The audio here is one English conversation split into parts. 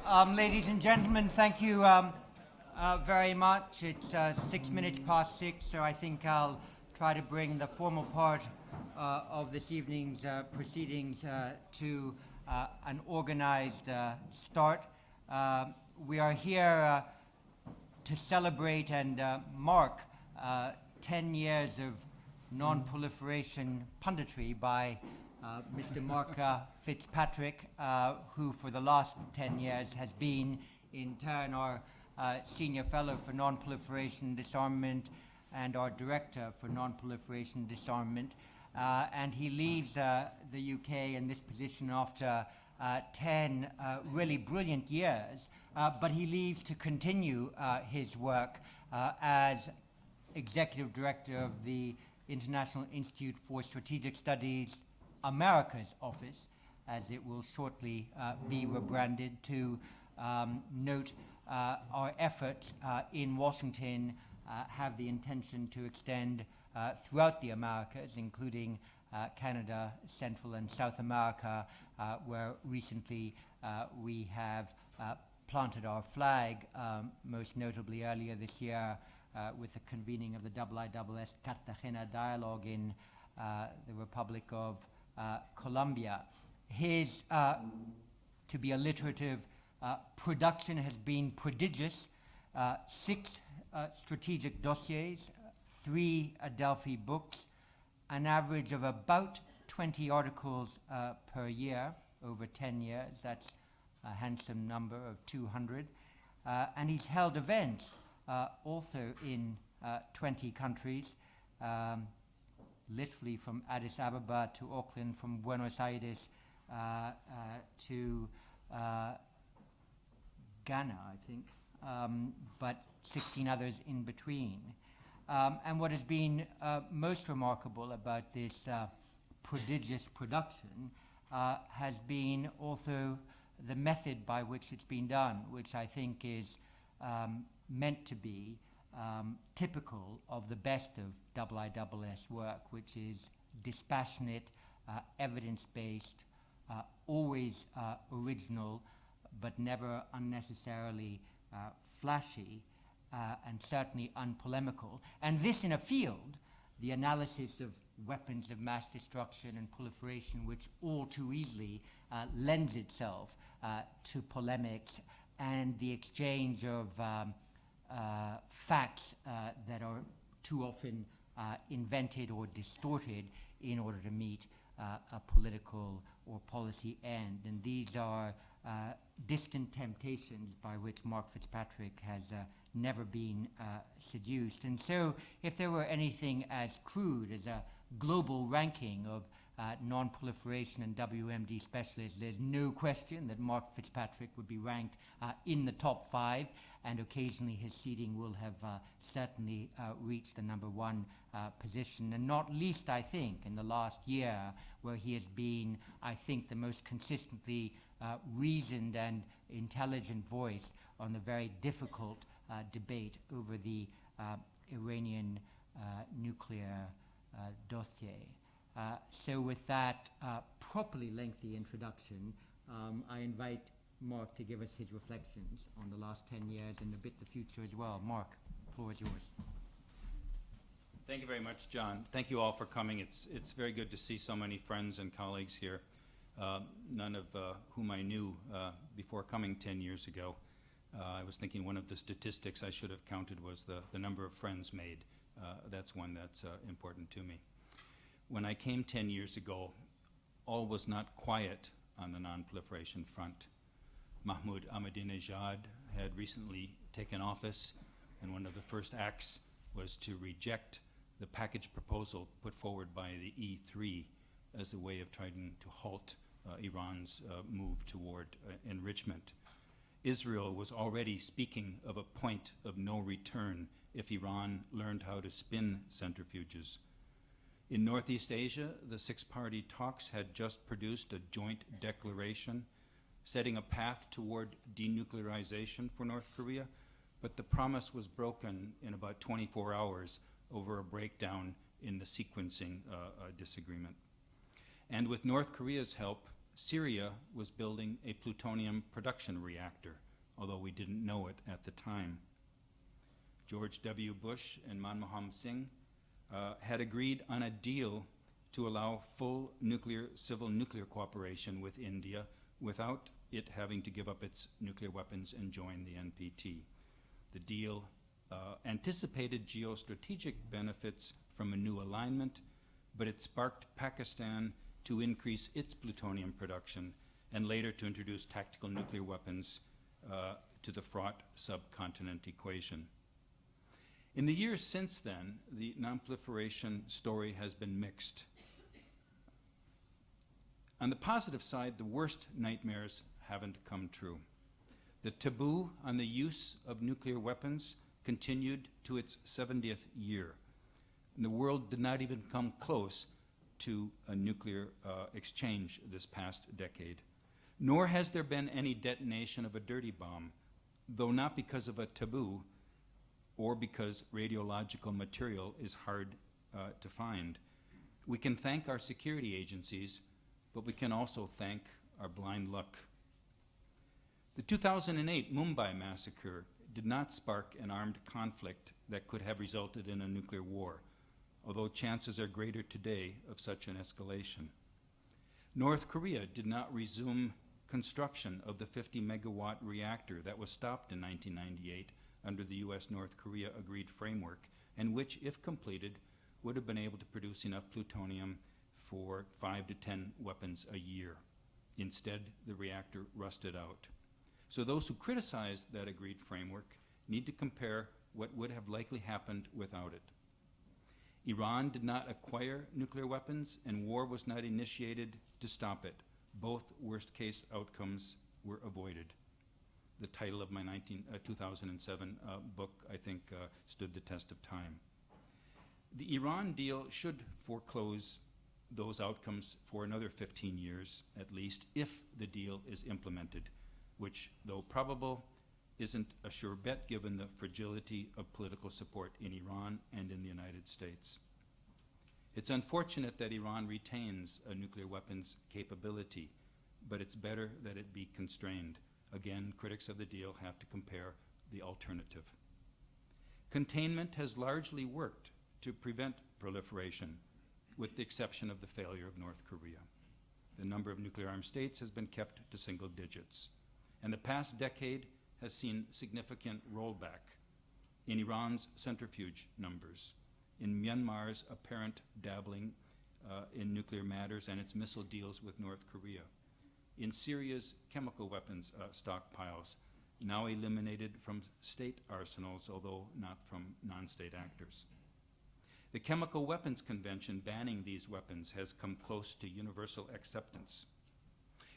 Ladies and gentlemen, thank you very much. It's 6 minutes past 6, so I think I'll try to bring the formal part of this evening's proceedings to an organized start. We are here to celebrate and mark 10 years of non-proliferation punditry by Mr. Mark Fitzpatrick, who for the last 10 years has been in turn our Senior Fellow for Non-Proliferation Disarmament and our Director for Non-Proliferation Disarmament. And he leaves the UK in this position after 10 really brilliant years, but he leaves to continue his work as Executive Director of the International Institute for Strategic Studies America's office, as it will shortly be rebranded, to note our efforts in Washington have the intention to extend throughout the Americas, including Canada, Central and South America, where recently we have planted our flag, most notably earlier this year with the convening of the IISS Cartagena dialogue in the Republic of Colombia. His, to be alliterative, production has been prodigious. 6 strategic dossiers, 3 Adelphi books, an average of about 20 articles per year over 10 years. That's a handsome number of 200. And he's held events also in 20 countries, literally from Addis Ababa to Auckland, from Buenos Aires to Ghana, I think, but 16 others in between. And what has been most remarkable about this prodigious production has been also the method by which it's been done, which I think is meant to be typical of the best of IISS work, which is dispassionate, evidence-based, always original, but never unnecessarily flashy, and certainly unpolemical. And this in a field, the analysis of weapons of mass destruction and proliferation, which all too easily lends itself to polemics and the exchange of facts that are too often invented or distorted in order to meet a political or policy end. And these are distant temptations by which Mark Fitzpatrick has never been seduced. And so if there were anything as crude as a global ranking of non-proliferation and WMD specialists, there's no question that Mark Fitzpatrick would be ranked in the top 5, and occasionally his seating will have certainly reached the number 1 position, and not least, I think, in the last year, where he has been, I think, the most consistently reasoned and intelligent voice on the very difficult debate over the Iranian nuclear dossier. So with that properly lengthy introduction, I invite Mark to give us his reflections on the last 10 years and a bit the future as well. Mark, the floor is yours. Thank you very much, John. Thank you all for coming. It's very good to see so many friends and colleagues here, none of whom I knew before coming 10 years ago. I was thinking one of the statistics I should have counted was the number of friends made. That's one that's important to me. When I came 10 years ago, all was not quiet on the non-proliferation front. Mahmoud Ahmadinejad had recently taken office, and one of the first acts was to reject the package proposal put forward by the E3 as a way of trying to halt Iran's move toward enrichment. Israel was already speaking of a point of no return if Iran learned how to spin centrifuges. In Northeast Asia, the 6-party talks had just produced a joint declaration setting a path toward denuclearization for North Korea, but the promise was broken in about 24 hours over a breakdown in the sequencing disagreement. And with North Korea's help, Syria was building a plutonium production reactor, although we didn't know it at the time. George W. Bush and Manmohan Singh had agreed on a deal to allow full civil nuclear cooperation with India without it having to give up its nuclear weapons and join the NPT. The deal anticipated geostrategic benefits from a new alignment, but it sparked Pakistan to increase its plutonium production and later to introduce tactical nuclear weapons to the fraught subcontinent equation. In the years since then, the nonproliferation story has been mixed. On the positive side, the worst nightmares haven't come true. The taboo on the use of nuclear weapons continued to its 70th year. And the world did not even come close to a nuclear exchange this past decade. Nor has there been any detonation of a dirty bomb, though not because of a taboo or because radiological material is hard to find. We can thank our security agencies, but we can also thank our blind luck. The 2008 Mumbai massacre did not spark an armed conflict that could have resulted in a nuclear war, although chances are greater today of such an escalation. North Korea did not resume construction of the 50-megawatt reactor that was stopped in 1998 under the U.S.-North Korea agreed framework, and which, if completed, would have been able to produce enough plutonium for 5 to 10 weapons a year. Instead, the reactor rusted out. So those who criticize that agreed framework need to compare what would have likely happened without it. Iran did not acquire nuclear weapons, and war was not initiated to stop it. Both worst-case outcomes were avoided. The title of my 2007 book, I think, stood the test of time. The Iran deal should foreclose those outcomes for another 15 years, at least, if the deal is implemented, which, though probable, isn't a sure bet given the fragility of political support in Iran and in the United States. It's unfortunate that Iran retains a nuclear weapons capability, but it's better that it be constrained. Again, critics of the deal have to compare the alternative. Containment has largely worked to prevent proliferation, with the exception of the failure of North Korea. The number of nuclear-armed states has been kept to single digits, and the past decade has seen significant rollback in Iran's centrifuge numbers, in Myanmar's apparent dabbling in nuclear matters and its missile deals with North Korea, in Syria's chemical weapons stockpiles, now eliminated from state arsenals, although not from non-state actors. The Chemical Weapons Convention banning these weapons has come close to universal acceptance.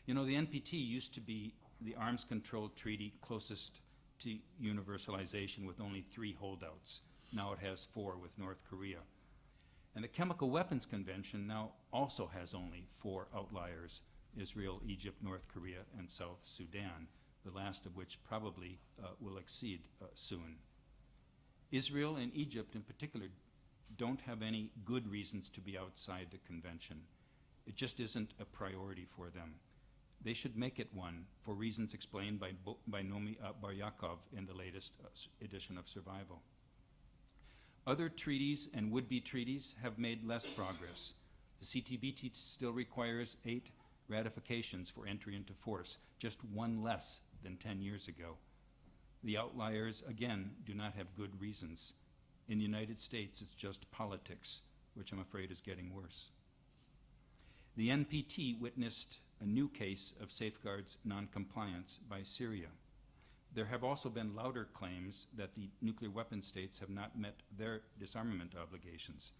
You know, the NPT used to be the arms control treaty closest to universalization, with only 3 holdouts. Now it has 4 with North Korea. And the Chemical Weapons Convention now also has only 4 outliers: Israel, Egypt, North Korea, and South Sudan, the last of which probably will exceed soon. Israel and Egypt in particular don't have any good reasons to be outside the convention. It just isn't a priority for them. They should make it one, for reasons explained by Nomi Baryakov in the latest edition of Survival. Other treaties and would-be treaties have made less progress. The CTBT still requires 8 ratifications for entry into force, just 1 less than 10 years ago. The outliers, again, do not have good reasons. In the United States, it's just politics, which I'm afraid is getting worse. The NPT witnessed a new case of safeguards noncompliance by Syria. There have also been louder claims that the nuclear weapon states have not met their disarmament obligations.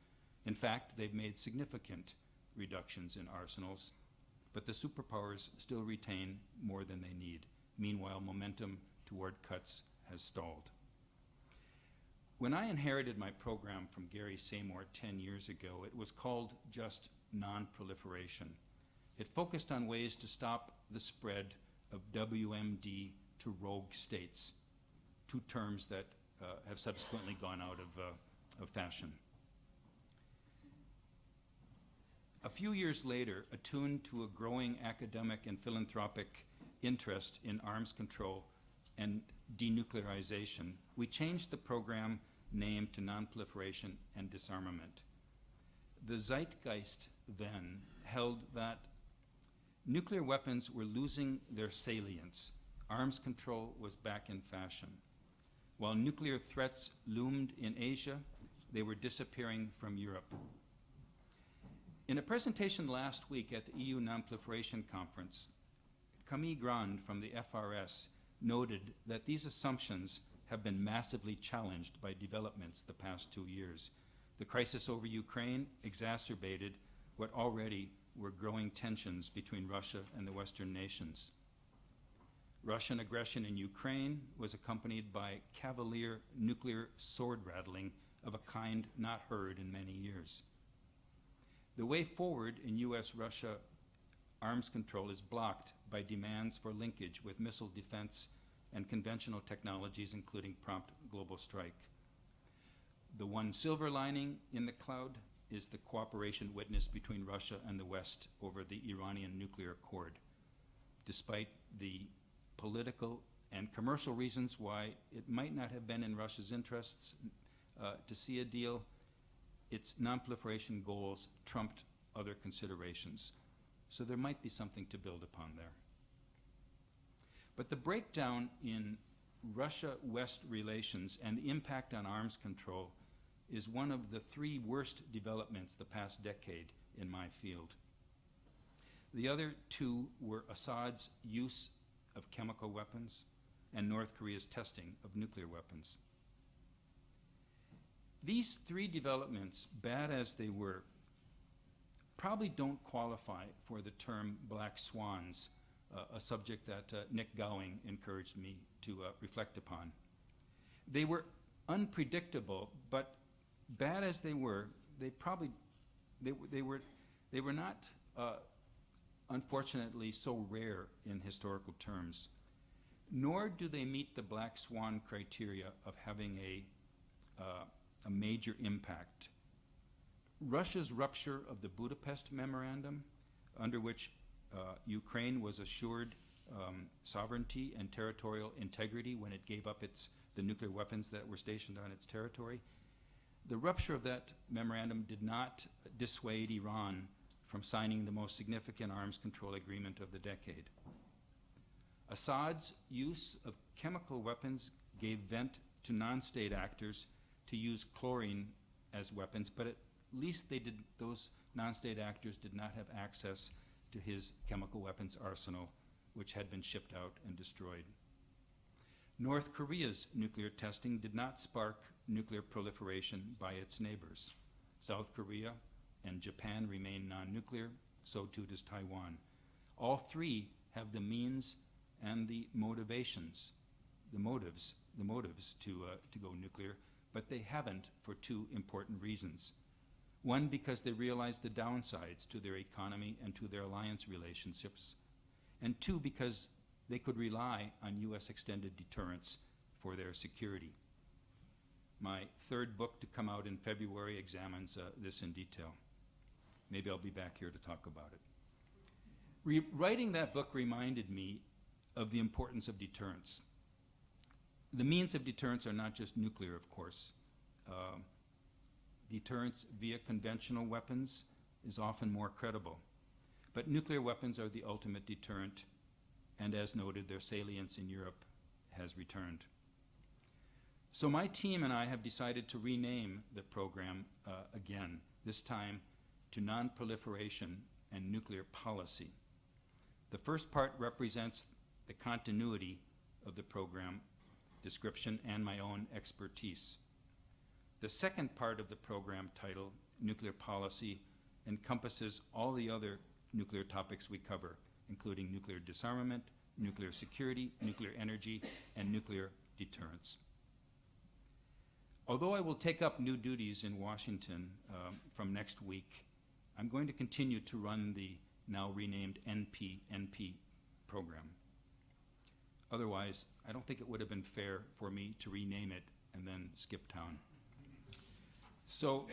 In fact, they've made significant reductions in arsenals, but the superpowers still retain more than they need. Meanwhile, momentum toward cuts has stalled. When I inherited my program from Gary Seymour 10 years ago, it was called just non-proliferation. It focused on ways to stop the spread of WMD to rogue states, 2 terms that have subsequently gone out of fashion. A few years later, attuned to a growing academic and philanthropic interest in arms control and denuclearization, we changed the program name to Nonproliferation and Disarmament. The zeitgeist then held that nuclear weapons were losing their salience. Arms control was back in fashion. While nuclear threats loomed in Asia, they were disappearing from Europe. In a presentation last week at the EU Nonproliferation Conference, Camille Grand from the FRS noted that these assumptions have been massively challenged by developments the past 2 years. The crisis over Ukraine exacerbated what already were growing tensions between Russia and the Western nations. Russian aggression in Ukraine was accompanied by cavalier nuclear sword rattling of a kind not heard in many years. The way forward in US-Russia arms control is blocked by demands for linkage with missile defense and conventional technologies, including prompt global strike. The one silver lining in the cloud is the cooperation witnessed between Russia and the West over the Iranian nuclear accord. Despite the political and commercial reasons why it might not have been in Russia's interests to see a deal, its nonproliferation goals trumped other considerations. So there might be something to build upon there. But the breakdown in Russia-West relations and the impact on arms control is one of the 3 worst developments the past decade in my field. The other 2 were Assad's use of chemical weapons and North Korea's testing of nuclear weapons. These 3 developments, bad as they were, probably don't qualify for the term black swans, a subject that Nick Gowing encouraged me to reflect upon. They were unpredictable, but bad as they were, they were not, unfortunately, so rare in historical terms. Nor do they meet the black swan criteria of having a major impact. Russia's rupture of the Budapest Memorandum, under which Ukraine was assured sovereignty and territorial integrity when it gave up the nuclear weapons that were stationed on its territory. The rupture of that memorandum did not dissuade Iran from signing the most significant arms control agreement of the decade. Assad's use of chemical weapons gave vent to non-state actors to use chlorine as weapons, but at least those non-state actors did not have access to his chemical weapons arsenal, which had been shipped out and destroyed. North Korea's nuclear testing did not spark nuclear proliferation by its neighbors. South Korea and Japan remain non-nuclear, so too does Taiwan. All 3 have the means and the motives to go nuclear, but they haven't for 2 important reasons. One, because they realized the downsides to their economy and to their alliance relationships, and 2, because they could rely on US extended deterrence for their security. My 3rd book to come out in February examines this in detail. Maybe I'll be back here to talk about it. Writing that book reminded me of the importance of deterrence. The means of deterrence are not just nuclear, of course. Deterrence via conventional weapons is often more credible. But nuclear weapons are the ultimate deterrent, and as noted, their salience in Europe has returned. So my team and I have decided to rename the program again, this time to Nonproliferation and Nuclear Policy. The first part represents the continuity of the program description and my own expertise. The second part of the program title, Nuclear Policy, encompasses all the other nuclear topics we cover, including nuclear disarmament, nuclear security, nuclear energy, and nuclear deterrence. Although I will take up new duties in Washington from next week, I'm going to continue to run the now renamed NP program. Otherwise, I don't think it would have been fair for me to rename it and then skip town. So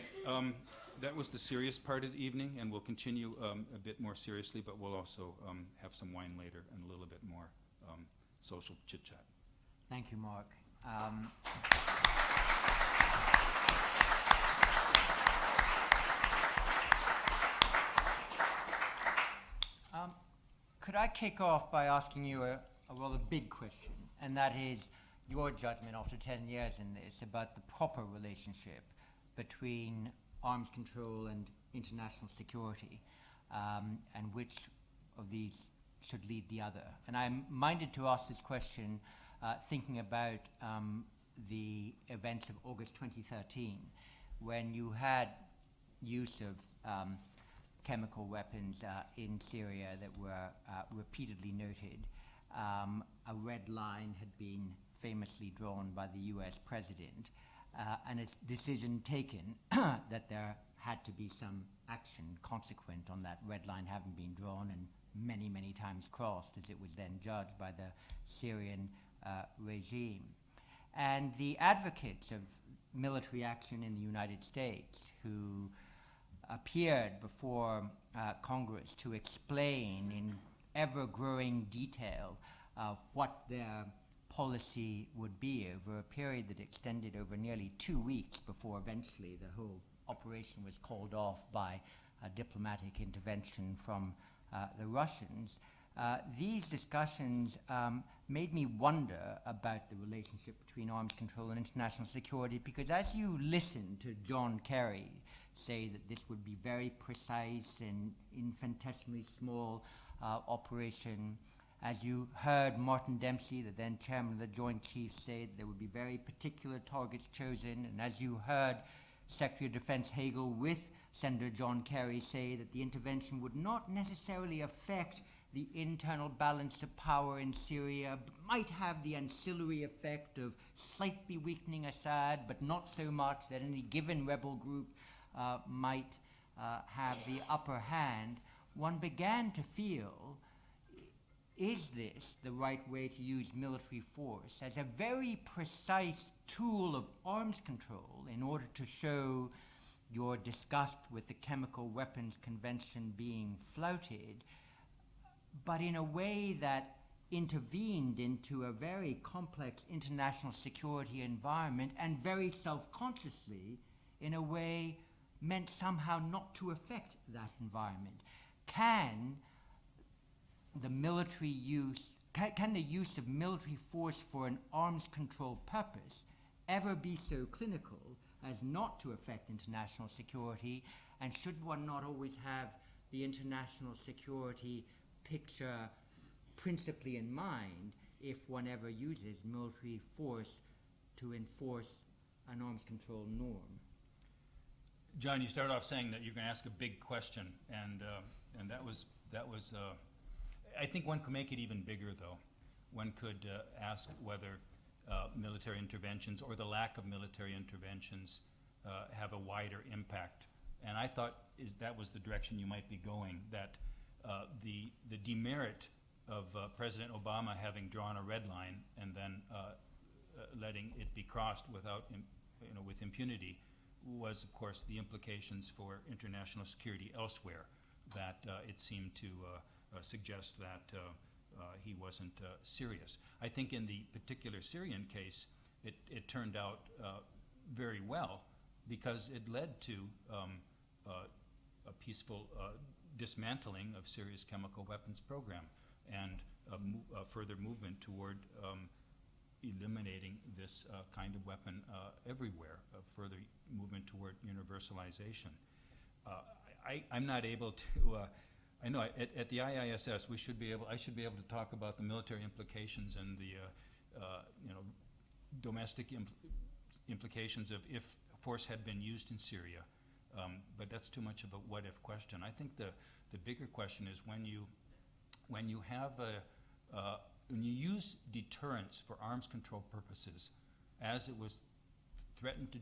that was the serious part of the evening, and we'll continue a bit more seriously, but we'll also have some wine later and a little bit more social chit-chat. Thank you, Mark. Could I kick off by asking you a rather big question, and that is your judgment after 10 years in this about the proper relationship between arms control and international security, and which of these should lead the other. And I'm minded to ask this question thinking about the events of August 2013, when you had use of chemical weapons in Syria that were repeatedly noted. A red line had been famously drawn by the US president, and a decision taken that there had to be some action consequent on that red line having been drawn and many, many times crossed, as it was then judged by the Syrian regime. And the advocates of military action in the United States, who appeared before Congress to explain in ever-growing detail what their policy would be over a period that extended over nearly 2 weeks before eventually the whole operation was called off by a diplomatic intervention from the Russians. These discussions made me wonder about the relationship between arms control and international security, because as you listen to John Kerry say that this would be very precise and infinitesimally small operation, as you heard Martin Dempsey, the then chairman of the Joint Chiefs, say that there would be very particular targets chosen, and as you heard Secretary of Defense Hagel with Senator John Kerry say that the intervention would not necessarily affect the internal balance of power in Syria, but might have the ancillary effect of slightly weakening Assad, but not so much that any given rebel group might have the upper hand, one began to feel, is this the right way to use military force as a very precise tool of arms control in order to show your disgust with the Chemical Weapons Convention being flouted, but in a way that intervened into a very complex international security environment, and very self-consciously, in a way meant somehow not to affect that environment? Can the use of military force for an arms control purpose ever be so clinical as not to affect international security? And should one not always have the international security picture principally in mind if one ever uses military force to enforce an arms control norm? John, you started off saying that you're going to ask a big question, and that was. I think one could make it even bigger, though. One could ask whether military interventions or the lack of military interventions have a wider impact. And I thought that was the direction you might be going, that the demerit of President Obama having drawn a red line and then letting it be crossed with impunity was, of course, the implications for international security elsewhere, that it seemed to suggest that he wasn't serious. I think in the particular Syrian case, it turned out very well, because it led to a peaceful dismantling of Syria's chemical weapons program and a further movement toward eliminating this kind of weapon everywhere, a further movement toward universalization. I'm not able to. I know at the IISS I should be able to talk about the military implications and the domestic implications of if force had been used in Syria, but that's too much of a what-if question. I think the bigger question is when you use deterrence for arms control purposes, as it was threatened to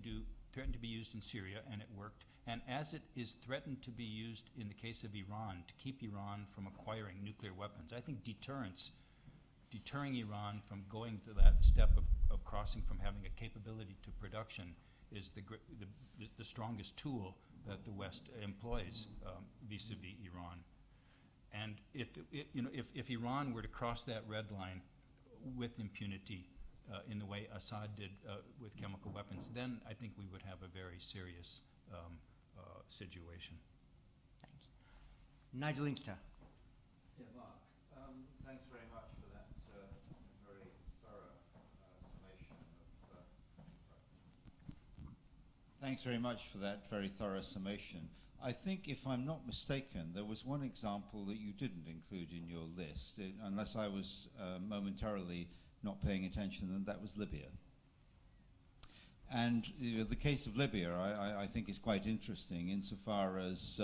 be used in Syria, and it worked, and as it is threatened to be used in the case of Iran to keep Iran from acquiring nuclear weapons. I think deterring Iran from going to that step of crossing from having a capability to production is the strongest tool that the West employs vis-a-vis Iran. And if Iran were to cross that red line with impunity in the way Assad did with chemical weapons, then I think we would have a very serious situation. Thanks. Nigel Inkster. Yeah, Mark, thanks very much for that very thorough summation of... Thanks very much for that very thorough summation. I think, if I'm not mistaken, there was one example that you didn't include in your list, unless I was momentarily not paying attention, and that was Libya. And the case of Libya, I think, is quite interesting insofar as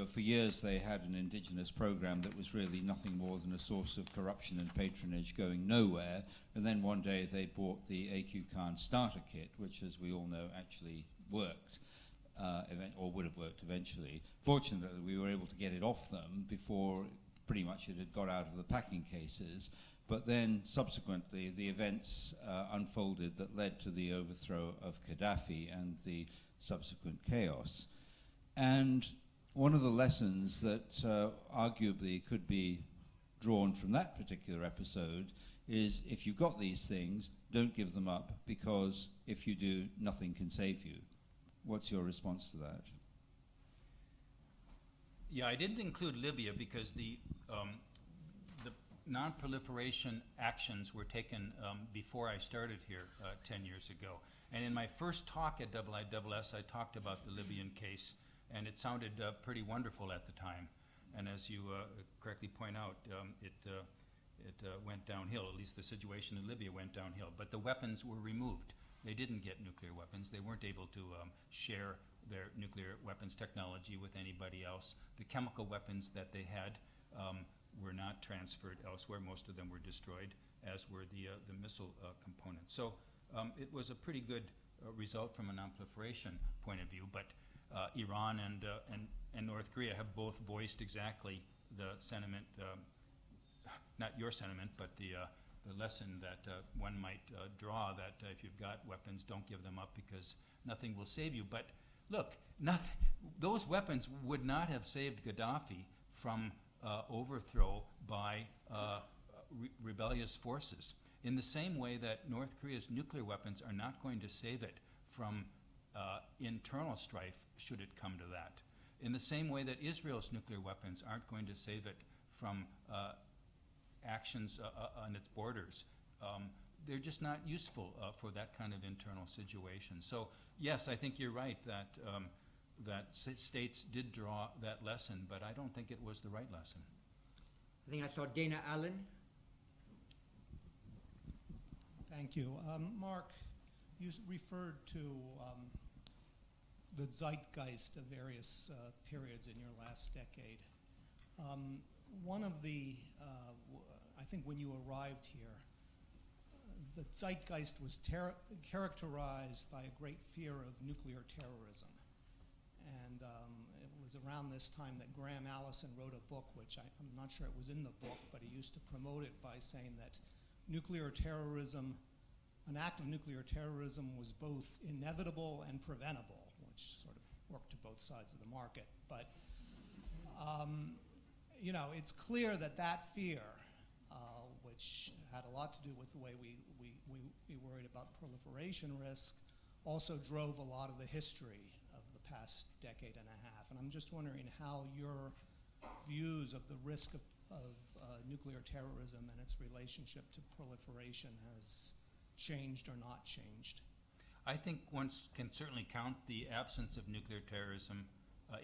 for years they had an indigenous program that was really nothing more than a source of corruption and patronage going nowhere. And then one day they bought the AQ Khan starter kit, which, as we all know, actually worked, or would have worked eventually. Fortunately, we were able to get it off them before pretty much it had got out of the packing cases. But then, subsequently, the events unfolded that led to the overthrow of Gaddafi and the subsequent chaos. And one of the lessons that arguably could be drawn from that particular episode is, if you've got these things, don't give them up, because if you do, nothing can save you. What's your response to that? Yeah, I didn't include Libya because the non-proliferation actions were taken before I started here 10 years ago. And in my first talk at IISS, I talked about the Libyan case, and it sounded pretty wonderful at the time. And as you correctly point out, it went downhill. At least the situation in Libya went downhill. But the weapons were removed. They didn't get nuclear weapons. They weren't able to share their nuclear weapons technology with anybody else. The chemical weapons that they had were not transferred elsewhere. Most of them were destroyed, as were the missile components. So it was a pretty good result from a non-proliferation point of view. But Iran and North Korea have both voiced exactly the sentiment, not your sentiment, but the lesson that one might draw, that if you've got weapons, don't give them up because nothing will save you. But look, those weapons would not have saved Gaddafi from overthrow by rebellious forces. In the same way that North Korea's nuclear weapons are not going to save it from internal strife, should it come to that. In the same way that Israel's nuclear weapons aren't going to save it from actions on its borders. They're just not useful for that kind of internal situation. So yes, I think you're right that states did draw that lesson, but I don't think it was the right lesson. I think I saw Dana Allen. Thank you. Mark, you referred to the zeitgeist of various periods in your last decade. One of the, I think when you arrived here, the zeitgeist was characterized by a great fear of nuclear terrorism. And it was around this time that Graham Allison wrote a book, which I'm not sure it was in the book, but he used to promote it by saying that nuclear terrorism, an act of nuclear terrorism, was both inevitable and preventable, which sort of worked to both sides of the market. But it's clear that that fear, which had a lot to do with the way we worried about proliferation risk, also drove a lot of the history of the past decade and a half. And I'm just wondering how your views of the risk of nuclear terrorism and its relationship to proliferation has changed or not changed. I think one can certainly count the absence of nuclear terrorism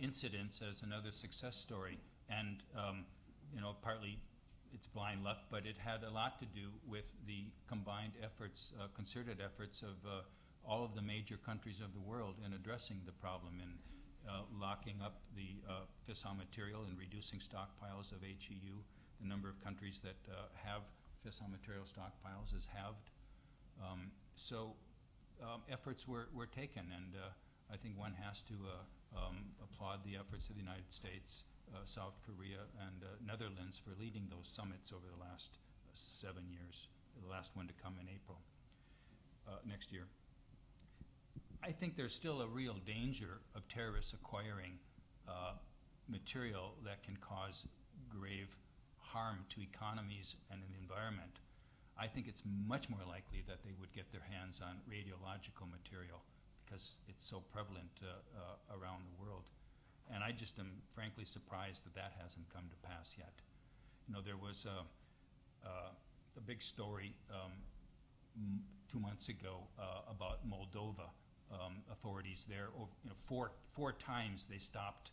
incidents as another success story. And, partly it's blind luck, but it had a lot to do with the combined efforts, concerted efforts of all of the major countries of the world in addressing the problem, in locking up the fissile material and reducing stockpiles of HEU. The number of countries that have fissile material stockpiles is halved. Efforts were taken, and I think one has to applaud the efforts of the United States, South Korea, and Netherlands for leading those summits over the last 7 years, the last one to come in April next year. I think there's still a real danger of terrorists acquiring material that can cause grave harm to economies and the environment. I think it's much more likely that they would get their hands on radiological material because it's so prevalent around the world. And I just am frankly surprised that that hasn't come to pass yet. You know, there was a big story 2 months ago about Moldova. Authorities there, four times they stopped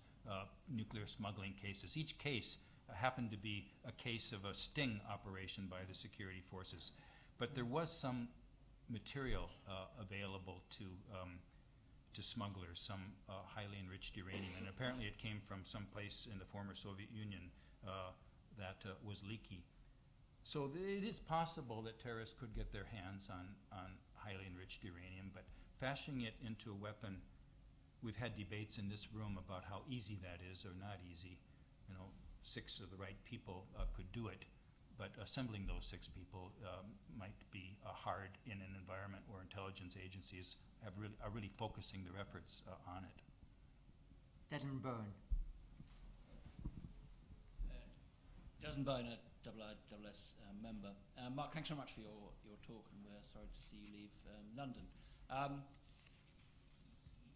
nuclear smuggling cases. Each case happened to be a case of a sting operation by the security forces. But there was some material available to smugglers, some highly enriched uranium, and apparently it came from some place in the former Soviet Union that was leaky. So it is possible that terrorists could get their hands on highly enriched uranium, but fashioning it into a weapon, we've had debates in this room about how easy that is or not easy. You know, 6 of the right people could do it, but assembling those 6 people might be hard in an environment where intelligence agencies are really focusing their efforts on it. Desmond Byrne. Desmond Byrne, a IISS member. Mark, thanks so much for your talk, and we're sorry to see you leave London.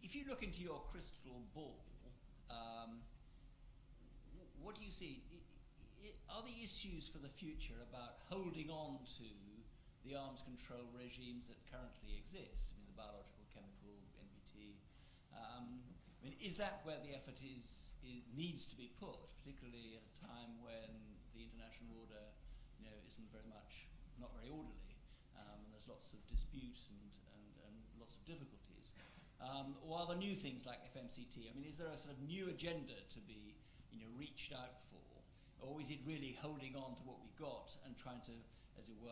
If you look into your crystal ball, what do you see? Are the issues for the future about holding on to the arms control regimes that currently exist? I mean, the biological, chemical, NPT. I mean, is that where the effort needs to be put, particularly at a time when the international order, isn't not very orderly, and there's lots of disputes and lots of difficulties? Or are there new things like FMCT? I mean, is there a sort of new agenda to be, reached out for, or is it really holding on to what we've got and trying to, as it were,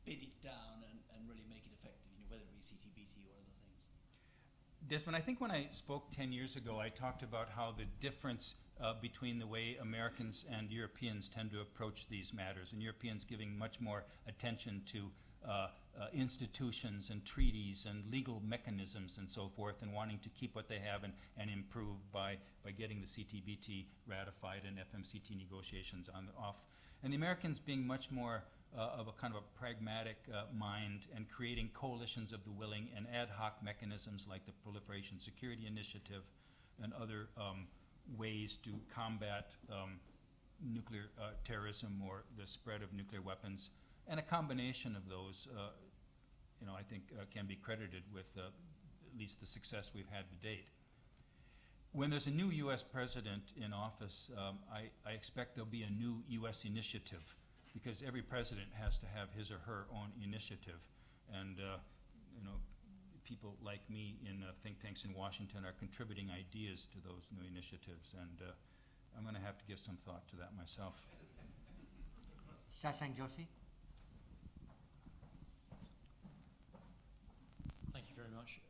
bid it down and really make it effective, whether it be CTBT or other things? Desmond, I think when I spoke 10 years ago, I talked about how the difference between the way Americans and Europeans tend to approach these matters, and Europeans giving much more attention to institutions and treaties and legal mechanisms and so forth, and wanting to keep what they have and improve by getting the CTBT ratified and FMCT negotiations off. And the Americans being much more of a kind of a pragmatic mind and creating coalitions of the willing and ad hoc mechanisms like the Proliferation Security Initiative and other ways to combat nuclear terrorism or the spread of nuclear weapons. And a combination of those, I think can be credited with at least the success we've had to date. When there's a new U.S. president in office, I expect there'll be a new U.S. initiative, because every president has to have his or her own initiative. And, people like me in think tanks in Washington are contributing ideas to those new initiatives. And I'm going to have to give some thought to that myself. Shashank Joshi. Thank you very much.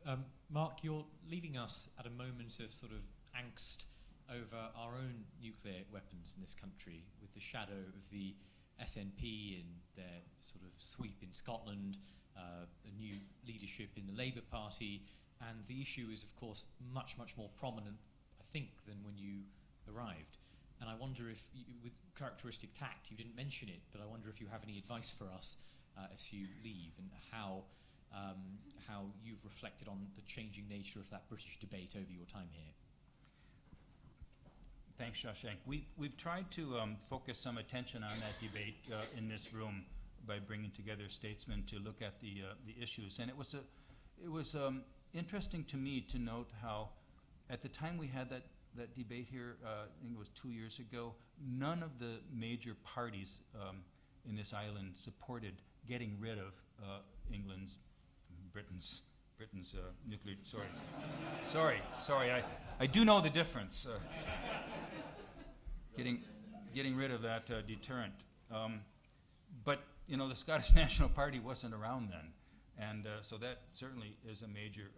Mark, you're leaving us at a moment of sort of angst over our own nuclear weapons in this country, with the shadow of the SNP and their sort of sweep in Scotland, a new leadership in the Labour Party, and the issue is, of course, much, much more prominent, I think, than when you arrived. And I wonder if, with characteristic tact, you didn't mention it, but I wonder if you have any advice for us as you leave, and how you've reflected on the changing nature of that British debate over your time here. Thanks, Shashank. We've tried to focus some attention on that debate in this room by bringing together statesmen to look at the issues. And it was interesting to me to note how, at the time we had that debate here, I think it was 2 years ago, none of the major parties in this island supported getting rid of Britain's nuclear. Sorry. I do know the difference. Getting rid of that deterrent, but the Scottish National Party wasn't around then, and so that certainly is a major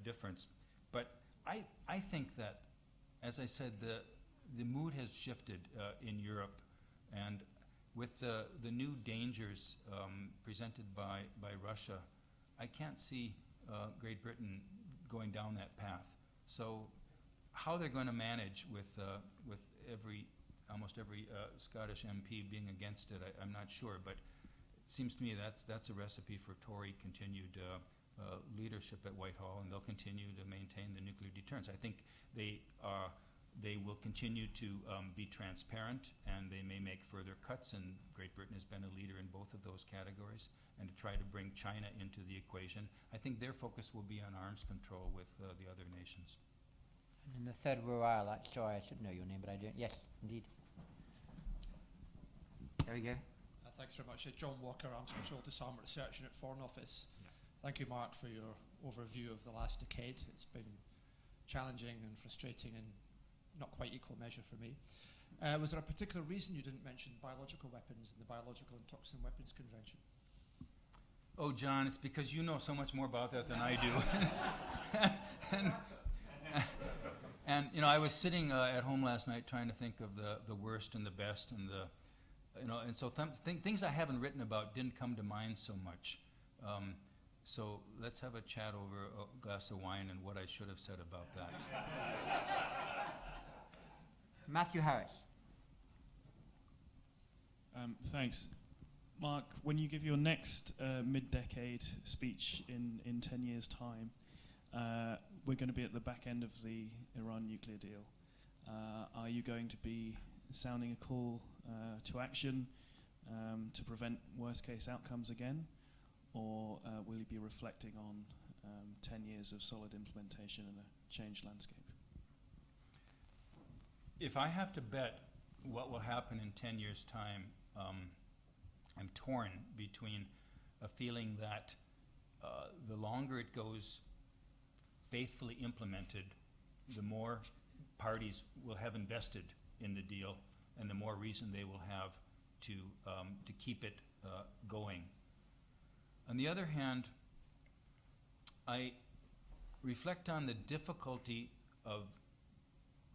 difference. But I think that, as I said, the mood has shifted in Europe, and with the new dangers presented by Russia, I can't see Great Britain going down that path. So how they're going to manage with almost every Scottish MP being against it, I'm not sure, but it seems to me that's a recipe for Tory continued leadership at Whitehall, and they'll continue to maintain the nuclear deterrence. I think they will continue to be transparent, and they may make further cuts, and Great Britain has been a leader in both of those categories, and to try to bring China into the equation. I think their focus will be on arms control with the other nations. And in the third row, sorry, I should know your name, but I don't. Yes, indeed. There we go. Thanks very much. John Walker, Arms Control Disarmament Research Unit, Foreign Office. Yeah. Thank you, Mark, for your overview of the last decade. It's been challenging and frustrating in not quite equal measure for me. Was there a particular reason you didn't mention biological weapons in the Biological and Toxin Weapons Convention? Oh, John, it's because you know so much more about that than I do. And you know, I was sitting at home last night trying to think of the worst and the best, and and so things I haven't written about didn't come to mind so much. So let's have a chat over a glass of wine and what I should have said about that. Matthew Harris. Thanks. Mark, when you give your next mid-decade speech in 10 years' time, we're going to be at the back end of the Iran nuclear deal. Are you going to be sounding a call to action to prevent worst-case outcomes again, or will you be reflecting on 10 years of solid implementation in a changed landscape? If I have to bet what will happen in 10 years' time, I'm torn between a feeling that the longer it goes faithfully implemented, the more parties will have invested in the deal, and the more reason they will have to keep it going. On the other hand, I reflect on the difficulty of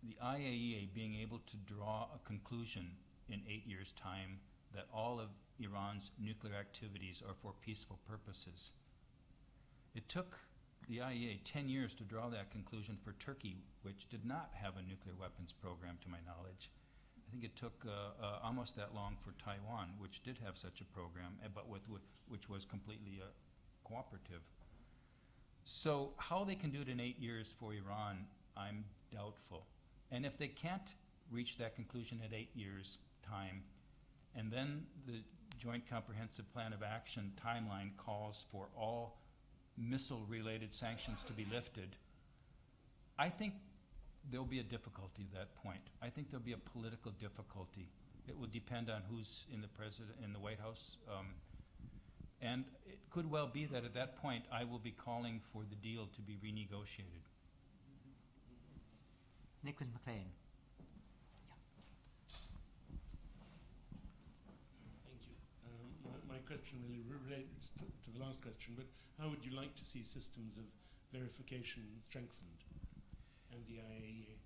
the IAEA being able to draw a conclusion in 8 years' time that all of Iran's nuclear activities are for peaceful purposes. It took the IAEA 10 years to draw that conclusion for Turkey, which did not have a nuclear weapons program, to my knowledge. I think it took almost that long for Taiwan, which did have such a program, but which was completely cooperative. So how they can do it in 8 years for Iran, I'm doubtful. And if they can't reach that conclusion at 8 years' time, and then the Joint Comprehensive Plan of Action timeline calls for all missile-related sanctions to be lifted, I think there'll be a difficulty at that point. I think there'll be a political difficulty. It will depend on who's in the White House. And it could well be that at that point I will be calling for the deal to be renegotiated. Nicholas McLean. Thank you. My question really relates to the last question, but how would you like to see systems of verification strengthened and the IAEA?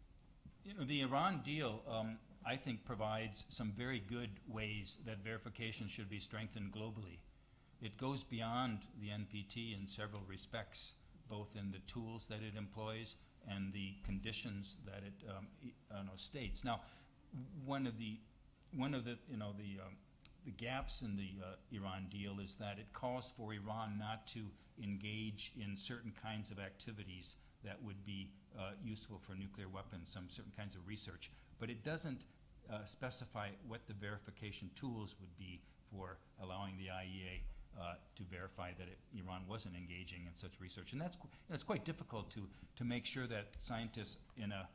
You know, the Iran deal, I think, provides some very good ways that verification should be strengthened globally. It goes beyond the NPT in several respects, both in the tools that it employs and the conditions that it states. Now, one of the gaps in the Iran deal is that it calls for Iran not to engage in certain kinds of activities that would be useful for nuclear weapons, some certain kinds of research, but it doesn't specify what the verification tools would be for allowing the IAEA to verify that Iran wasn't engaging in such research. And it's quite difficult to make sure that scientists in a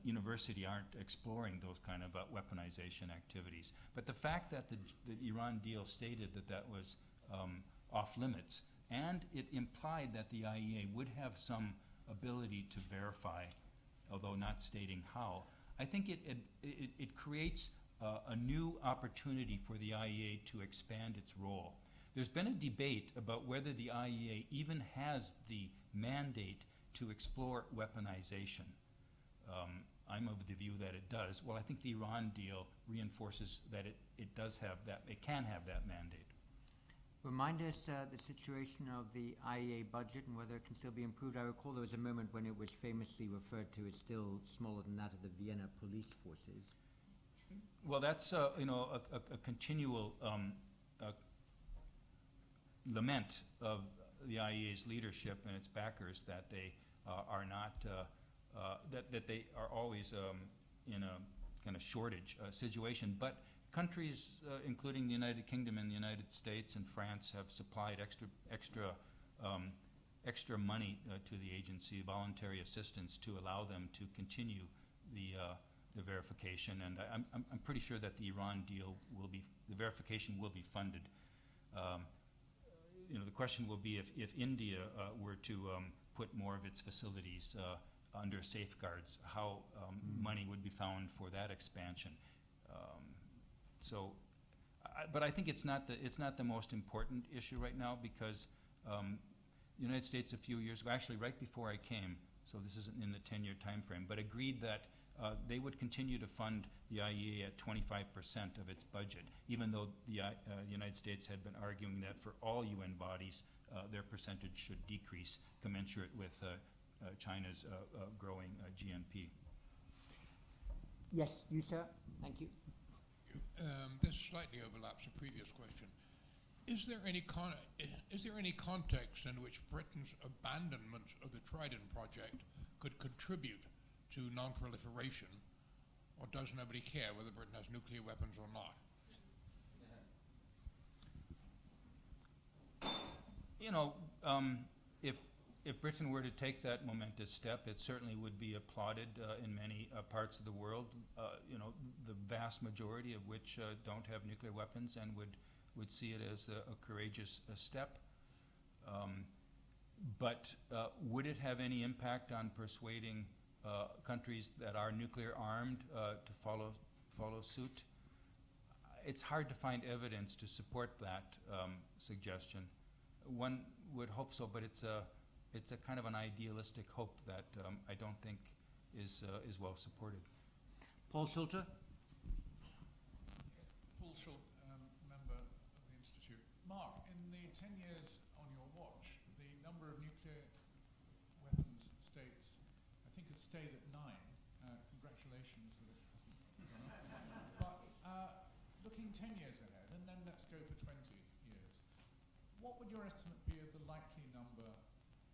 university aren't exploring those kind of weaponization activities. But the fact that the Iran deal stated that was off limits, and it implied that the IAEA would have some ability to verify, although not stating how, I think it creates a new opportunity for the IAEA to expand its role. There's been a debate about whether the IAEA even has the mandate to explore weaponization. I'm of the view that it does. Well, I think the Iran deal reinforces that it does have that, it can have that mandate. Remind us the situation of the IAEA budget and whether it can still be improved. I recall there was a moment when it was famously referred to as still smaller than that of the Vienna police forces. Well, that's a continual lament of the IAEA's leadership and its backers that they are not that they are always in a kind of shortage situation. But countries, including the United Kingdom and the United States and France, have supplied extra money to the agency, voluntary assistance, to allow them to continue the verification. And I'm pretty sure that the Iran deal the verification will be funded. The question will be if India were to put more of its facilities under safeguards, how money would be found for that expansion. But I think it's not the most important issue right now, because the United States a few years ago, actually right before I came, so this isn't in the 10-year time frame, but agreed that they would continue to fund the IAEA at 25% of its budget, even though the United States had been arguing that for all UN bodies, their percentage should decrease commensurate with China's growing GNP. Yes, you, sir. Thank you. This slightly overlaps the previous question. Is there any context in which Britain's abandonment of the Trident project could contribute to non-proliferation, or does nobody care whether Britain has nuclear weapons or not? If Britain were to take that momentous step, it certainly would be applauded in many parts of the world. The vast majority of which don't have nuclear weapons and would see it as a courageous step. But would it have any impact on persuading countries that are nuclear armed to follow suit? It's hard to find evidence to support that suggestion. One would hope so, but it's a kind of an idealistic hope that I don't think is well supported. Paul Schulter? Paul Schultz, member of the Institute. Mark, in the 10 years on your watch, the number of nuclear weapons states, I think, has stayed at 9. Congratulations that it hasn't gone up. But looking 10 years ahead, and then let's go for 20 years, what would your estimate be of the likely number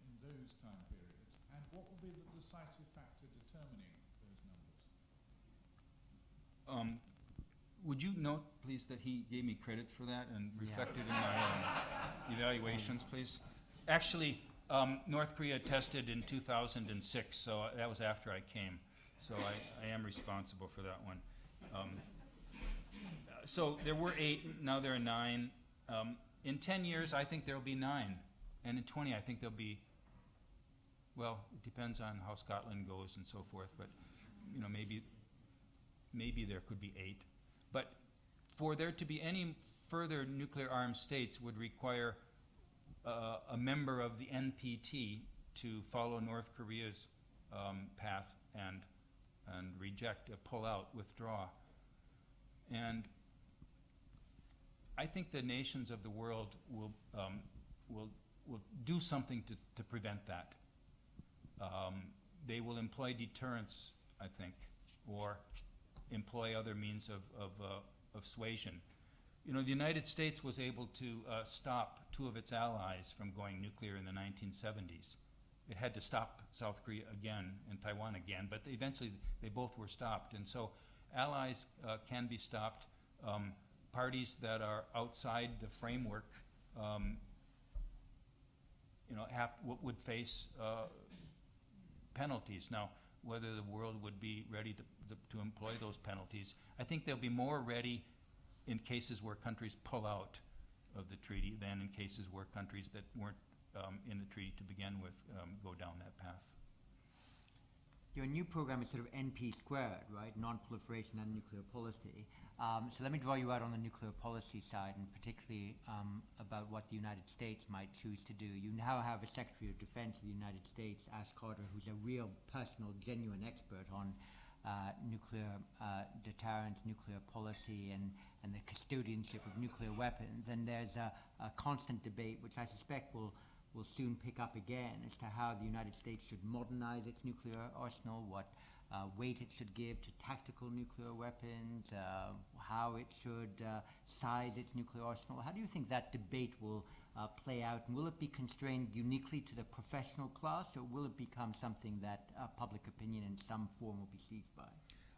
in those time periods, and what will be the decisive factor determining those numbers? Would you note, please, that he gave me credit for that and reflected in my evaluations, please? Actually, North Korea tested in 2006, so that was after I came. So I am responsible for that one. So there were 8, now there are 9. In 10 years, I think there will be 9. And in 20, I think there'll be, well, it depends on how Scotland goes and so forth, but maybe there could be 8. But for there to be any further nuclear armed states would require a member of the NPT to follow North Korea's path and reject, pull out, withdraw. And I think the nations of the world will do something to prevent that. They will employ deterrence, I think, or employ other means of suasion. The United States was able to stop 2 of its allies from going nuclear in the 1970s. It had to stop South Korea again and Taiwan again, but eventually they both were stopped. And so allies can be stopped. Parties that are outside the framework would face penalties. Now, whether the world would be ready to employ those penalties, I think they'll be more ready in cases where countries pull out of the treaty than in cases where countries that weren't in the treaty to begin with go down that path. Your new program is sort of NP squared, right? Non-proliferation and nuclear policy. So let me draw you out on the nuclear policy side, and particularly about what the United States might choose to do. You now have a Secretary of Defense of the United States, Ash Carter, who's a real, personal, genuine expert on nuclear deterrence, nuclear policy, and and the custodianship of nuclear weapons. And there's a constant debate, which I suspect will soon pick up again, as to how the United States should modernize its nuclear arsenal, what weight it should give to tactical nuclear weapons, how it should size its nuclear arsenal. How do you think that debate will play out? And will it be constrained uniquely to the professional class, or will it become something that public opinion in some form will be seized by?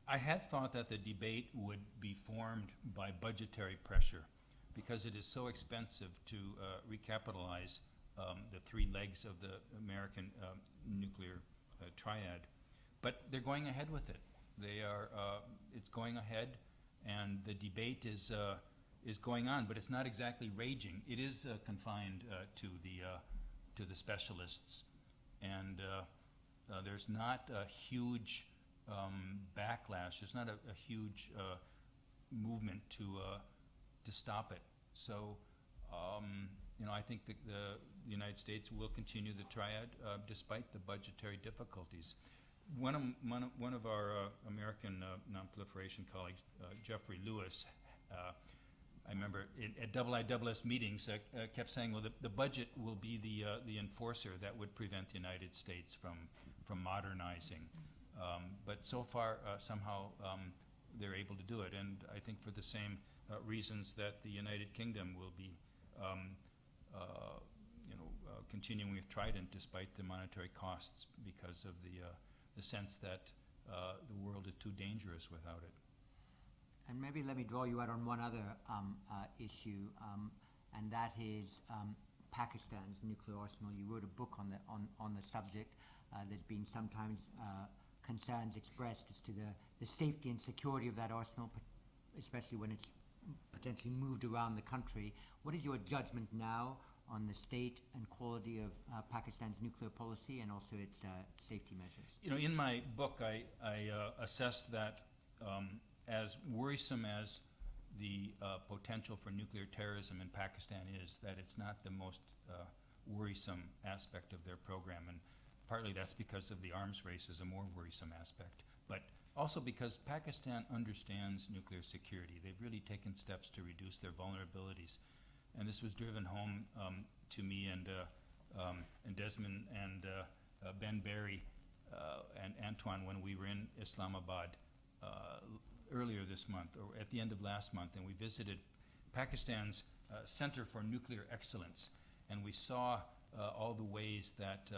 I had thought that the debate would be formed by budgetary pressure, because it is so expensive to recapitalize the three legs of the American nuclear triad. But they're going ahead with it. They are. It's going ahead, and the debate is going on. But it's not exactly raging. It is confined to the specialists, and there's not a huge backlash. There's not a huge movement to stop it. So, I think that the United States will continue the triad despite the budgetary difficulties. One of our American non-proliferation colleagues, Jeffrey Lewis, I remember at IISS meetings kept saying, well, the budget will be the enforcer that would prevent the United States from modernizing. But so far, somehow, they're able to do it. And I think for the same reasons that the United Kingdom will be continuing with Trident despite the monetary costs, because of the sense that the world is too dangerous without it. And maybe let me draw you out on one other issue, and that is Pakistan's nuclear arsenal. You wrote a book on the subject. There's been sometimes concerns expressed as to the safety and security of that arsenal, especially when it's potentially moved around the country. What is your judgment now on the state and quality of Pakistan's nuclear policy and also its safety measures? In my book, I assessed that as worrisome as the potential for nuclear terrorism in Pakistan is, that it's not the most worrisome aspect of their program. And partly that's because of the arms race is a more worrisome aspect. But also because Pakistan understands nuclear security. They've really taken steps to reduce their vulnerabilities. And this was driven home to me and Desmond and Ben Barry and Antoine when we were in Islamabad earlier this month, or at the end of last month, and we visited Pakistan's Center for Nuclear Excellence, and we saw all the ways that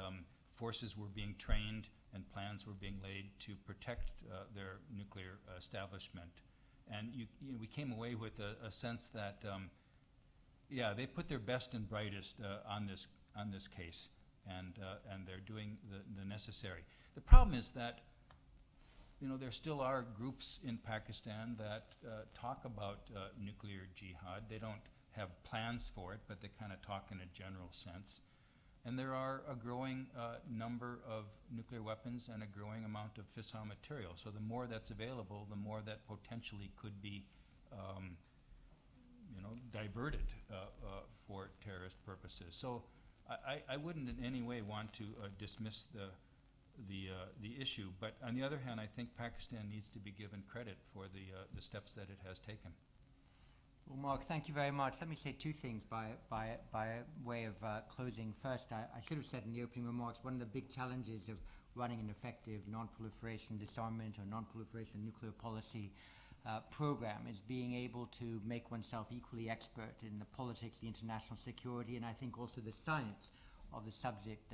forces were being trained and plans were being laid to protect their nuclear establishment. And we came away with a sense that they put their best and brightest on this case, and they're doing the necessary. The problem is that there still are groups in Pakistan that talk about nuclear jihad. They don't have plans for it, but they kind of talk in a general sense. And there are a growing number of nuclear weapons and a growing amount of fissile material. So the more that's available, the more that potentially could be diverted for terrorist purposes. So I wouldn't in any way want to dismiss the issue. But on the other hand, I think Pakistan needs to be given credit for the steps that it has taken. Well, Mark, thank you very much. Let me say two things by way of closing. First, I should have said in the opening remarks, one of the big challenges of running an effective non-proliferation disarmament or non-proliferation nuclear policy program is being able to make oneself equally expert in the politics, the international security, and I think also the science of the subject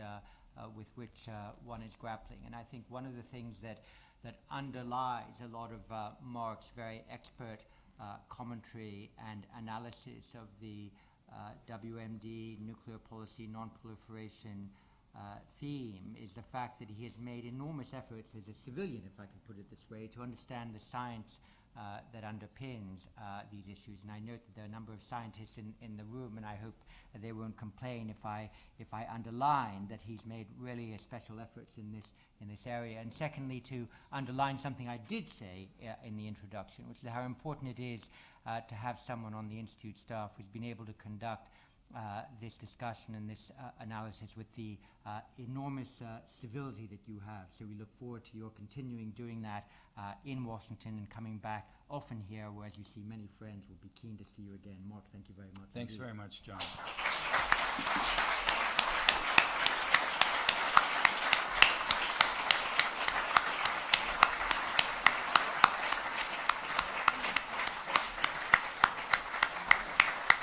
with which one is grappling. And I think one of the things that underlies a lot of Mark's very expert commentary and analysis of the WMD, nuclear policy, non-proliferation theme is the fact that he has made enormous efforts as a civilian, if I can put it this way, to understand the science that underpins these issues. And I note that there are a number of scientists in the room, and I hope that they won't complain if I underline that he's made really a special efforts in this area. And secondly, to underline something I did say in the introduction, which is how important it is to have someone on the Institute staff who's been able to conduct this discussion and this analysis with the enormous civility that you have. So we look forward to your continuing doing that in Washington and coming back often here, where, as you see, many friends will be keen to see you again. Mark, thank you very much. Thanks very much, John.